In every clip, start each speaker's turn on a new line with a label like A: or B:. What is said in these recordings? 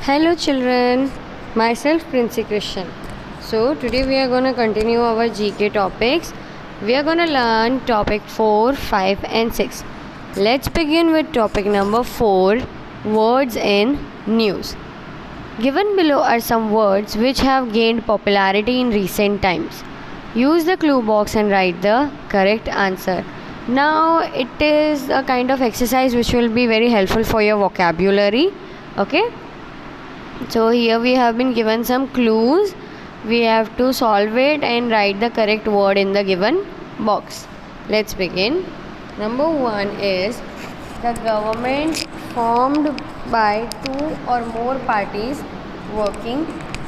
A: Hello children, myself Princey Christian. So today we are going to continue our GK topics. We are going to learn topic 4, 5 and 6. Let's begin with topic number 4, words in news. Given below are some words which have gained popularity in recent times. Use the clue box and write the correct answer. Now it is a kind of exercise which will be very helpful for your vocabulary. Okay. So here we have been given some clues. We have to solve it and write the correct word in the given box. Let's begin. Number 1 is the government formed by 2 or more parties working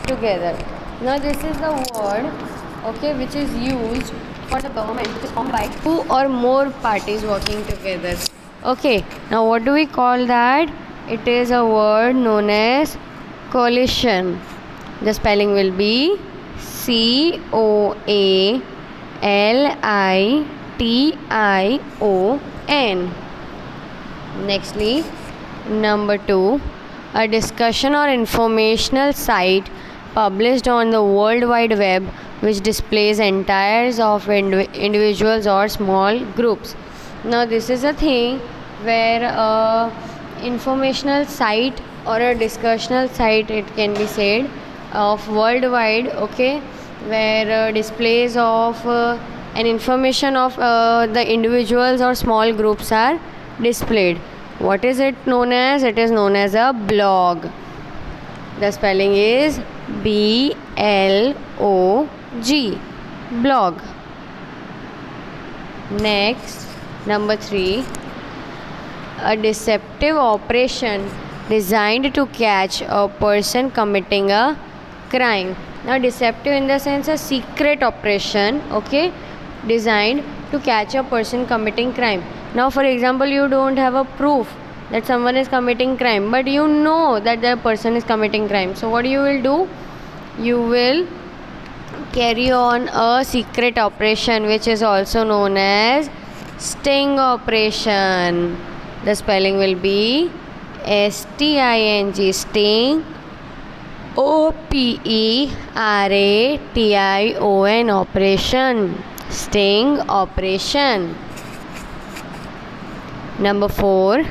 A: together. Now this is the word, okay, which is used for the government which is formed by 2 or more parties working together. Okay, now what do we call that? It is a word known as coalition. The spelling will be COALITION. Nextly, number 2, a discussion or informational site published on the World Wide Web which displays entires of individuals or small groups. Now this is a thing where informational site or a discussional site, it can be said, of worldwide, okay, where displays of an information of the individuals or small groups are displayed. What is it known as? It is known as a blog. The spelling is BLOG, blog. Next, number 3, a deceptive operation designed to catch a person committing a crime. Now deceptive in the sense a secret operation, okay, designed to catch a person committing crime. Now for example, you don't have a proof that someone is committing crime, but you know that the person is committing crime. So what you will do? You will carry on a secret operation which is also known as sting operation. The spelling will be STING, sting, OPERATION, operation, sting operation. Number 4,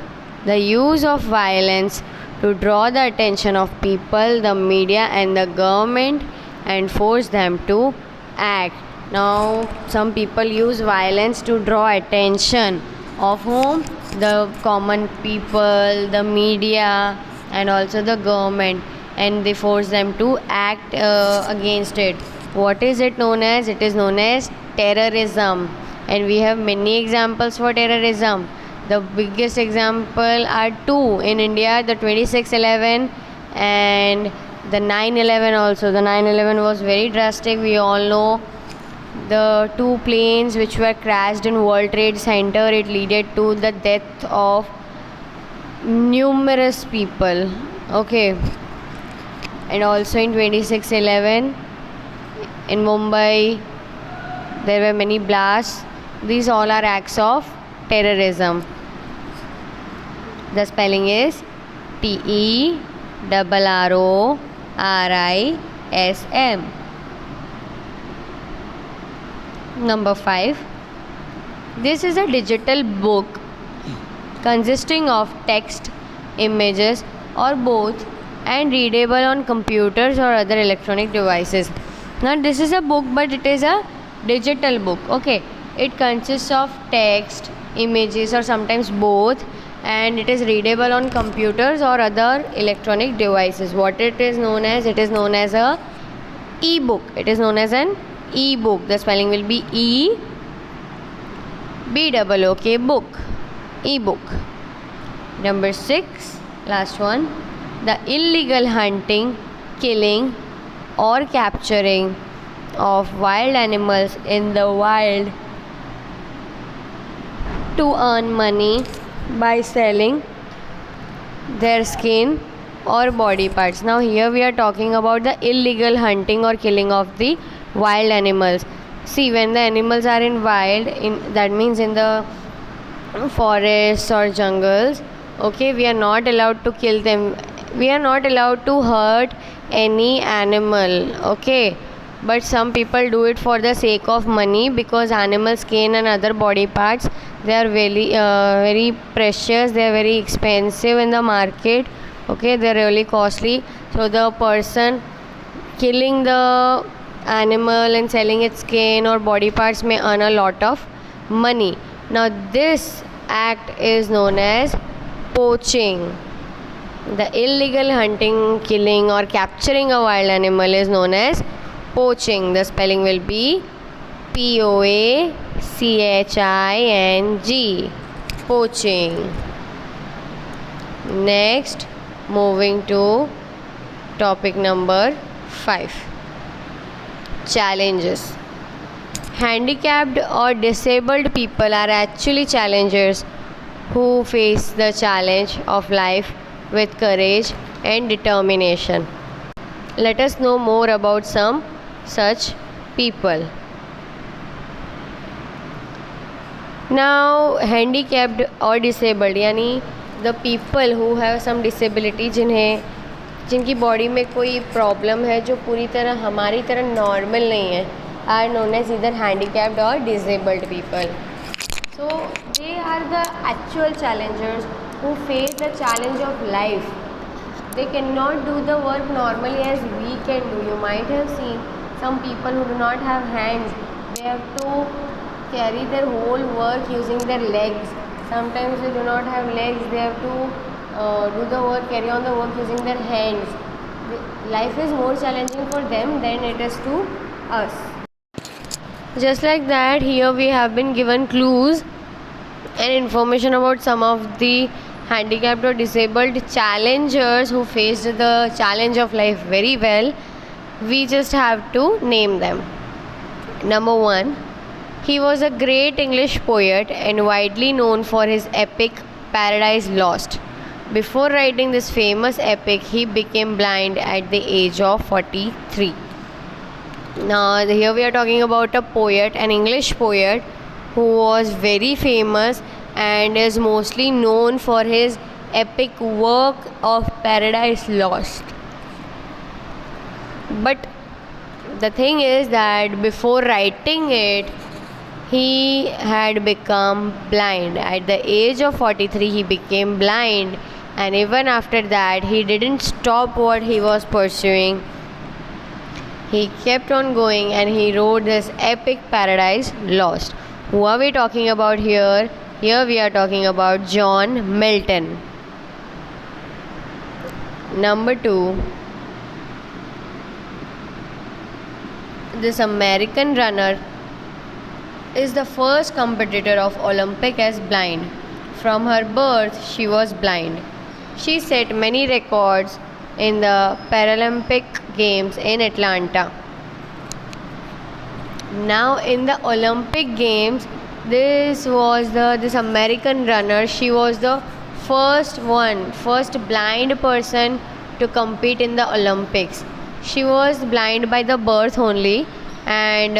A: the use of violence to draw the attention of people, the media and the government and force them to act. Now some people use violence to draw attention of whom? The common people, the media and also the government, and they force them to act against it. What is it known as? It is known as terrorism, and we have many examples for terrorism. The biggest example are 2 in India, the 26/11 and the 9/11 also. The 9/11 was very drastic. We all know the 2 planes which were crashed in World Trade Center. It led to the death of numerous people, okay. And also in 26/11 in Mumbai there were many blasts. These all are acts of terrorism. The spelling is TERRORISM. Number 5, this is a digital book consisting of text, images or both and readable on computers or other electronic devices. Now this is a book, but it is a digital book, okay. It consists of text, images or sometimes both, and it is readable on computers or other electronic devices. What it is known as? It is known as a e-book. It is known as an e-book. The spelling will be EBOOK, book, e-book. Number 6, last one, the illegal hunting, killing or capturing of wild animals in the wild to earn money by selling their skin or body parts. Now here we are talking about the illegal hunting or killing of the wild animals. See, when the animals are in wild, that means in the forests or jungles, okay, we are not allowed to kill them we are not allowed to hurt any animal, okay, but some people do it for the sake of money, because animal skin and other body parts, they are very precious, they are very expensive in the market, okay, they are really costly. So the person killing the animal and selling its skin or body parts may earn a lot of money. Now this act is known as poaching. The illegal hunting, killing or capturing a wild animal is known as poaching. The spelling will be Poaching. Poaching. Next, moving to topic number 5. Challenges. Handicapped or disabled people are actually challengers who face the challenge of life with courage and determination. Let us know more about some such people. Now, handicapped or disabled यानी the people who have some disability, जिनकी body में कोई problem है जो पूरी तरह हमारी तरह नॉर्मल नहीं है, are known as either handicapped or disabled people. So they are the actual challengers who face the challenge of life. They cannot do the work normally as we can do. You might have seen some people who do not have hands. They have to carry their whole work using their legs. Sometimes they do not have legs. They have to do the work, carry on the work using their hands. Life is more challenging for them than it is to us. Just like that, here we have been given clues and information about some of the handicapped or disabled challengers who faced the challenge of life very well. We just have to name them. Number 1, he was a great English poet and widely known for his epic Paradise Lost. Before writing this famous epic, he became blind at the age of 43. Now, here we are talking about a poet, an English poet who was very famous and is mostly known for his epic work of Paradise Lost. But the thing is that before writing it, he had become blind. At the age of 43, he became blind, and even after that, he didn't stop what he was pursuing. He kept on going and he wrote this epic Paradise Lost. Who are we talking about here? Here we are talking about John Milton. Number 2, this American runner is the first competitor of Olympic as blind. From her birth, she was blind. She set many records in the Paralympic Games in Atlanta. Now, in the Olympic Games, this American runner, she was the first blind person to compete in the Olympics. She was blind by the birth only, and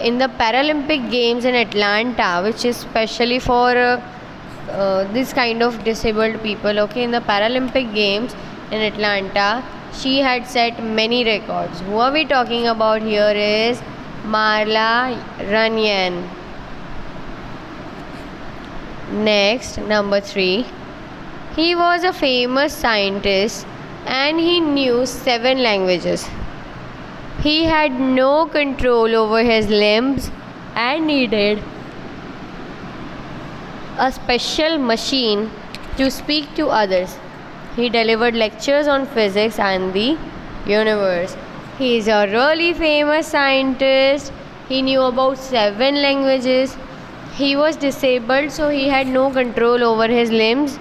A: in the Paralympic Games in Atlanta, which is specially for this kind of disabled people, okay, in the Paralympic Games in Atlanta, she had set many records. Who are we talking about here is Marla Runyan. Next, number 3, he was a famous scientist and he knew 7 languages. He had no control over his limbs and needed a special machine to speak to others. He delivered lectures on physics and the universe. He is a really famous scientist. He knew about 7 languages. He was disabled, so he had no control over his limbs.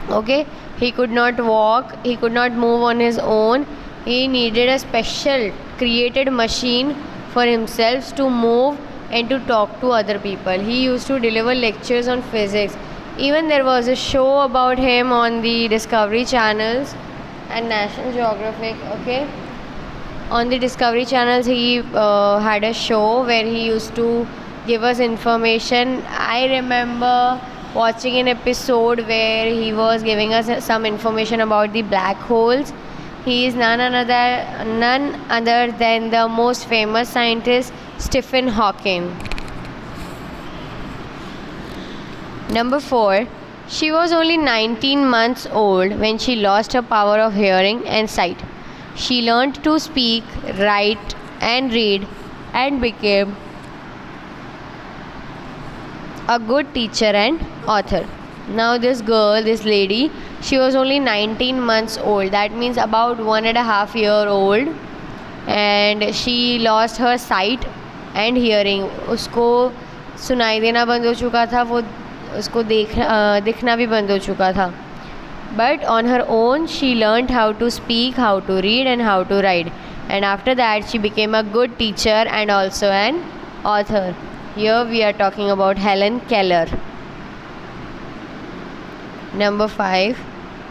A: Okay, he could not walk, he could not move on his own. He needed a special created machine for himself to move and to talk to other people. He used to deliver lectures on physics. Even there was a show about him on the Discovery channels and National Geographic, okay. On the Discovery channels, he had a show where he used to give us information. I remember watching an episode where he was giving us some information about the black holes. He is none other than the most famous scientist, Stephen Hawking. Number 4. She was only 19 months old when she lost her power of hearing and sight. She learned to speak, write, and read and became a good teacher and author. Now, this lady, she was only 19 months old. That means about 1.5 year old, and she lost her sight and hearing. उसको सुनाई देना बंद हो चुका था, वो उसको दिखना भी बंद हो चुका था. But on her own, she learned how to speak, how to read, and how to write. And after that, she became a good teacher and also an author. Here we are talking about Helen Keller. Number 5.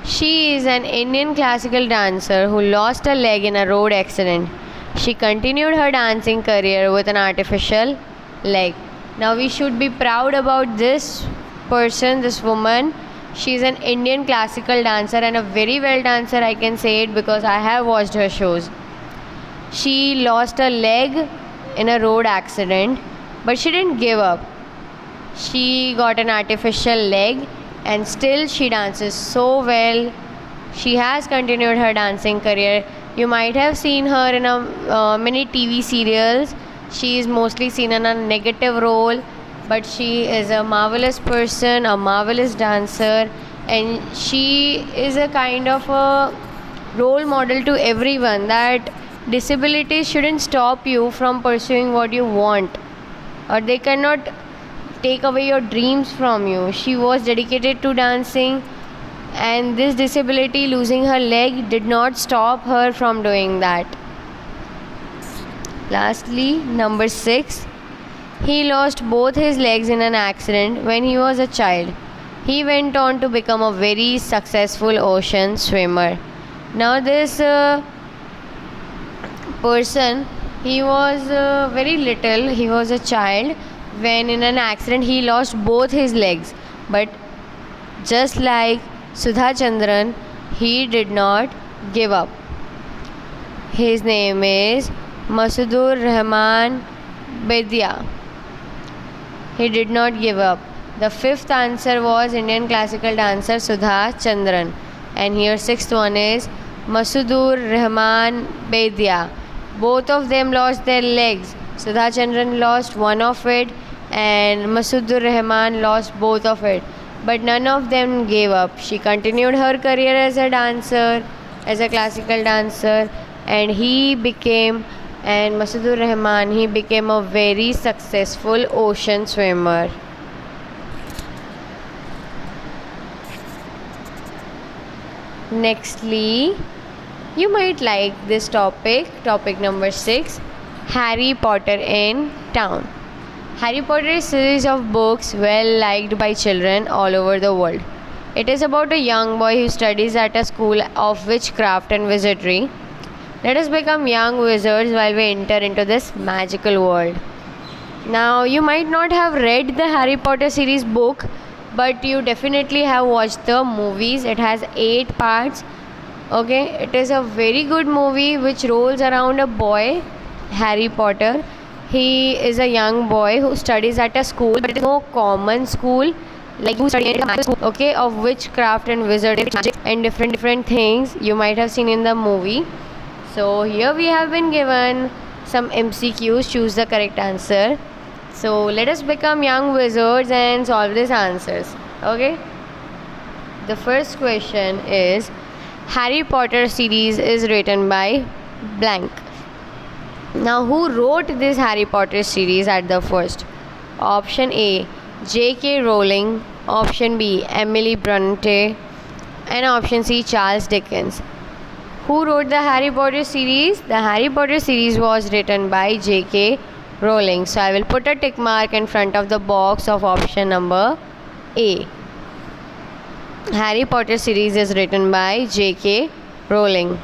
A: She is an Indian classical dancer who lost a leg in a road accident. She continued her dancing career with an artificial leg. Now we should be proud about this person, this woman. She is an Indian classical dancer and a very well dancer, I can say it because I have watched her shows. She lost a leg in a road accident, but she didn't give up. She got an artificial leg and still she dances so well. She has continued her dancing career. You might have seen her in many TV serials. She is mostly seen in a negative role, but she is a marvelous person, a marvelous dancer, and she is a kind of a role model to everyone that disabilities shouldn't stop you from pursuing what you want, or they cannot take away your dreams from you. She was dedicated to dancing, and this disability, losing her leg, did not stop her from doing that. Lastly, number 6. He lost both his legs in an accident when he was a child. He went on to become a very successful ocean swimmer. Now this person, he was very little, he was a child when in an accident he lost both his legs. But just like Sudha Chandran, he did not give up. His name is Masudur Rahman Bedia. He did not give up. The 5th answer was Indian classical dancer Sudha Chandran. And here 6th one is Masudur Rahman Bedia. Both of them lost their legs. Sudha Chandran lost one of it and Masudur Rahman lost both of it. But none of them gave up. She continued her career as a dancer, as a classical dancer, and Masudur Rahman, he became a very successful ocean swimmer. Nextly, you might like this topic number 6, Harry Potter in Town. Harry Potter is a series of books well liked by children all over the world. It is about a young boy who studies at a school of witchcraft and wizardry. Let us become young wizards while we enter into this magical world. Now, you might not have read the Harry Potter series book, but you definitely have watched the movies. It has 8 parts. Okay, it is a very good movie which rolls around a boy, Harry Potter. He is a young boy who studies at a school, but it is no common school like who study at a school, okay, of witchcraft and wizardry and different things you might have seen in the movie. So here we have been given some MCQs. Choose the correct answer. So let us become young wizards and solve these answers. Okay. The first question is, Harry Potter series is written by blank. Now who wrote this Harry Potter series at the first? Option A, J.K. Rowling. Option B, Emily Bronte. And option C, Charles Dickens. Who wrote the Harry Potter series? The Harry Potter series was written by J.K. Rowling. So I will put a tick mark in front of the box of option number A. Harry Potter series is written by J.K. Rowling.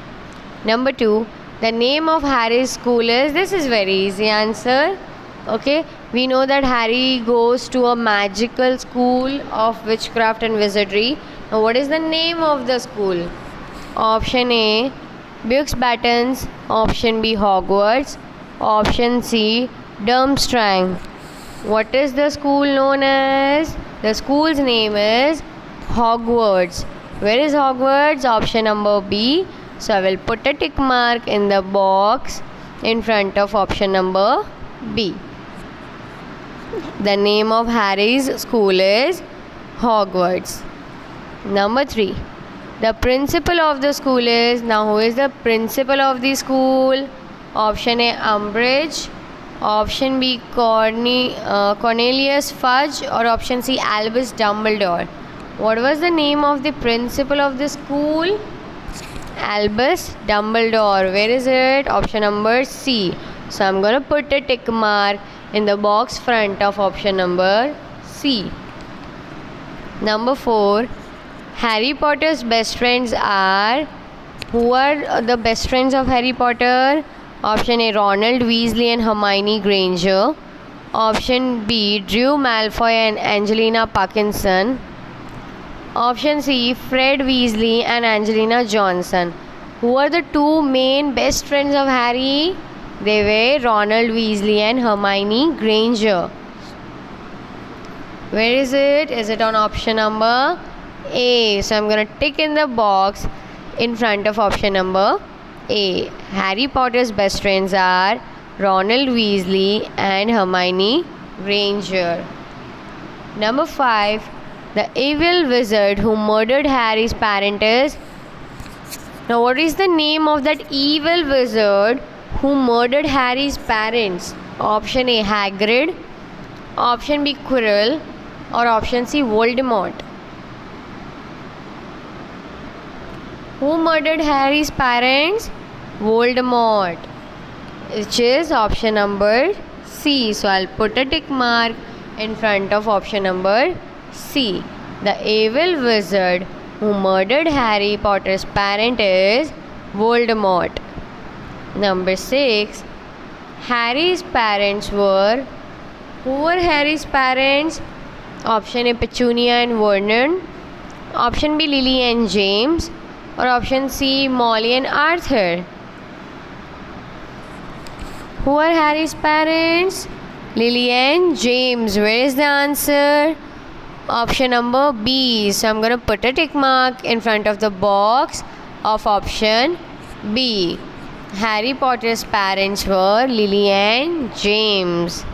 A: Number 2, the name of Harry's school is, this is very easy answer. Okay, We know that Harry goes to a magical school of witchcraft and wizardry. Now, what is the name of the school? Option A, Bucks Battens. Option B, Hogwarts. Option C, Durmstrang. What is the school known as? The school's name is Hogwarts. Where is Hogwarts? Option number B. So I will put a tick mark in the box in front of option number B. The name of Harry's school is Hogwarts. Number 3. The principal of the school is, now who is the principal of the school? Option A, Umbridge. Option B, Cornelius Fudge. Or option C, Albus Dumbledore. What was the name of the principal of the school? Albus Dumbledore. Where is it? Option number C. So I'm going to put a tick mark in the box front of option number C. Number 4. Harry Potter's best friends are. Who are the best friends of Harry Potter? Option A, Ronald Weasley and Hermione Granger. Option B, Drew Malfoy and Angelina Parkinson. Option C, Fred Weasley and Angelina Johnson. Who are the two main best friends of Harry? They were Ronald Weasley and Hermione Granger. Where is it? Is it on option number A? So I'm going to tick in the box in front of option number A. Harry Potter's best friends are Ronald Weasley and Hermione Granger. Number 5. The evil wizard who murdered Harry's parents is. Now, what is the name of that evil wizard who murdered Harry's parents? Option A, Hagrid. Option B, Quirrell. Or option C, Voldemort. Who murdered Harry's parents? Voldemort, which is option number C. So I'll put a tick mark in front of option number C. The evil wizard who murdered Harry Potter's parent is Voldemort. Number 6. Harry's parents were. Who were Harry's parents? Option A, Petunia and Vernon. Option B, Lily and James. Or option C, Molly and Arthur. Who are Harry's parents? Lily and James. Where is the answer? Option number B. So I'm going to put a tick mark in front of the box of option B. Harry Potter's parents were Lily and James.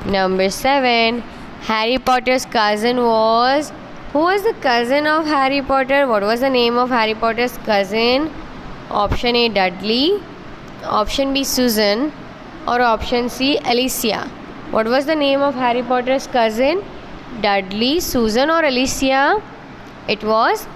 A: Number 7. Harry Potter's cousin was. Who was the cousin of Harry Potter? What was the name of Harry Potter's cousin? Option A, Dudley. Option B, Susan. Or option C, Alicia. What was the name of Harry Potter's cousin? Dudley, Susan or Alicia? It was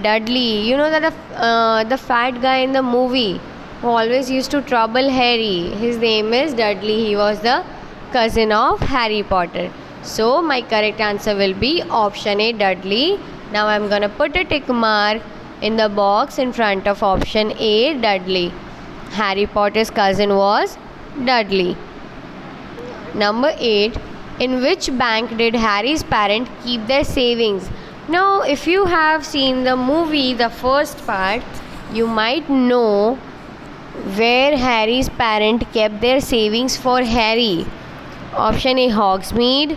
A: Dudley. You know that the fat guy in the movie who always used to trouble Harry. His name is Dudley. He was the cousin of Harry Potter. So my correct answer will be option A, Dudley. Now I'm gonna put a tick mark in the box in front of option A, Dudley. Harry Potter's cousin was Dudley. Number 8. In which bank did Harry's parents keep their savings? Now, if you have seen the movie, the first part, you might know where Harry's parents kept their savings for Harry. Option A, Hogsmeade.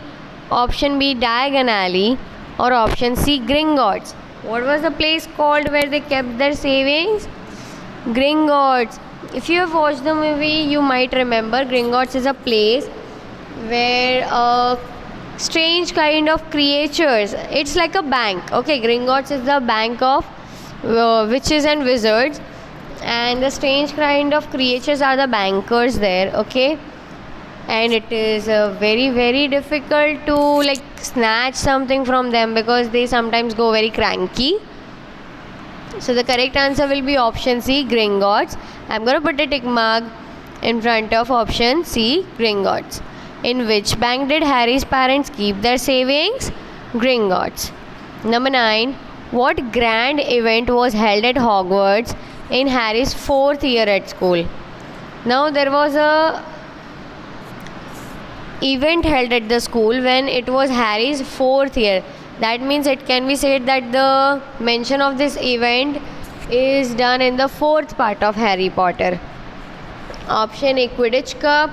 A: Option B, Diagon Alley. Or option C, Gringotts. What was the place called where they kept their savings? Gringotts. If you have watched the movie, you might remember Gringotts is a place where strange kind of creatures. It's like a bank. Okay, Gringotts is the bank of witches and wizards, and the strange kind of creatures are the bankers there. Okay, and it is very very difficult to like snatch something from them because they sometimes go very cranky. So the correct answer will be option C, Gringotts. I'm going to put a tick mark in front of option C, Gringotts. In which bank did Harry's parents keep their savings? Gringotts. Number 9. What grand event was held at Hogwarts in Harry's 4th year at school? Now there was event held at the school when it was Harry's 4th year. That means it can be said that the mention of this event is done in the 4th part of Harry Potter. Option A, Quidditch Cup,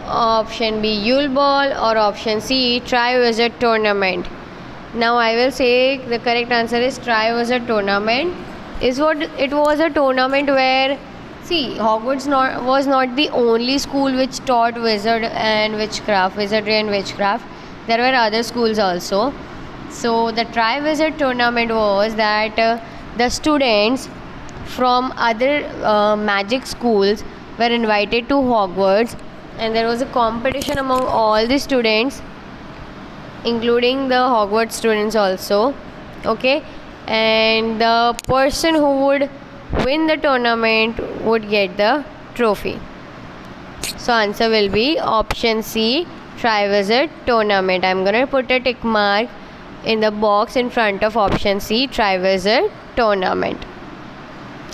A: option B, Yule Ball, or option C, Triwizard Tournament. Now I will say the correct answer is Triwizard Tournament. It was a tournament where, see, Hogwarts was not the only school which taught wizardry and witchcraft. There were other schools also. So the Triwizard Tournament was that the students from other magic schools were invited to Hogwarts, and there was a competition among all the students, including the Hogwarts students also. Okay, and the person who would win the tournament would get the trophy. So answer will be option C, Triwizard Tournament. I'm gonna put a tick mark in the box in front of option C, Triwizard Tournament.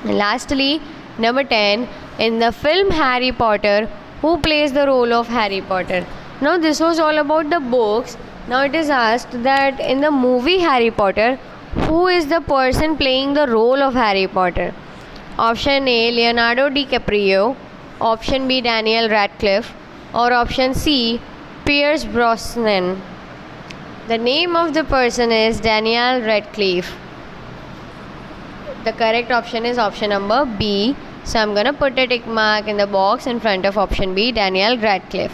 A: And lastly, number 10, in the film Harry Potter, who plays the role of Harry Potter? Now this was all about the books. Now it is asked that in the movie Harry Potter, who is the person playing the role of Harry Potter? Option A, Leonardo DiCaprio, option B, Daniel Radcliffe, or option C, Pierce Brosnan. The name of the person is Daniel Radcliffe. The correct option is option number B. So I'm gonna put a tick mark in the box in front of option B, Daniel Radcliffe.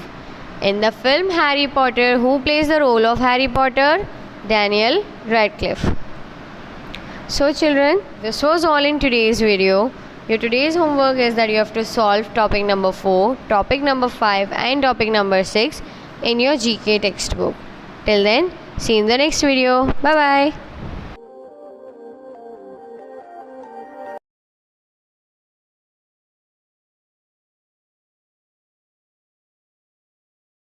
A: In the film Harry Potter, who plays the role of Harry Potter? Daniel Radcliffe. So children, this was all in today's video. Your today's homework is that you have to solve topic number 4, topic number 5 and topic number 6 in your GK textbook. Till then, see you in the next video. Bye bye.